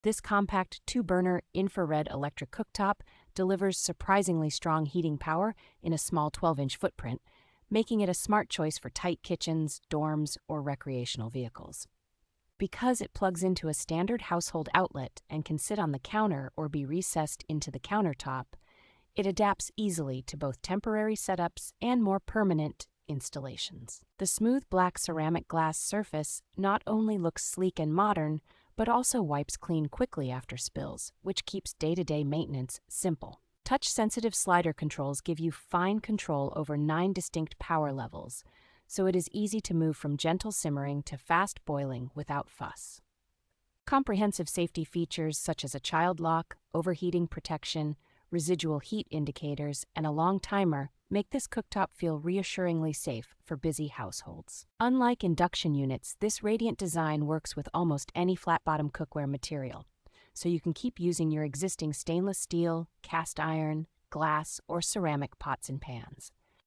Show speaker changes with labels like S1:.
S1: This compact two-burner infrared electric cooktop delivers surprisingly strong heating power in a small 12-inch footprint, making it a smart choice for tight kitchens, dorms, or recreational vehicles. Because it plugs into a standard household outlet and can sit on the counter or be recessed into the countertop, it adapts easily to both temporary setups and more permanent installations. The smooth black ceramic glass surface not only looks sleek and modern, but also wipes clean quickly after spills, which keeps day-to-day maintenance simple. Touch-sensitive slider controls give you fine control over 9 distinct power levels, so it is easy to move from gentle simmering to fast boiling without fuss. Comprehensive safety features such as a child lock, overheating protection, residual heat indicators, and a long timer make this cooktop feel reassuringly safe for busy households. Unlike induction units, this radiant design works with almost any flat-bottom cookware material, so you can keep using your existing stainless steel, cast iron, glass, or ceramic pots and pans.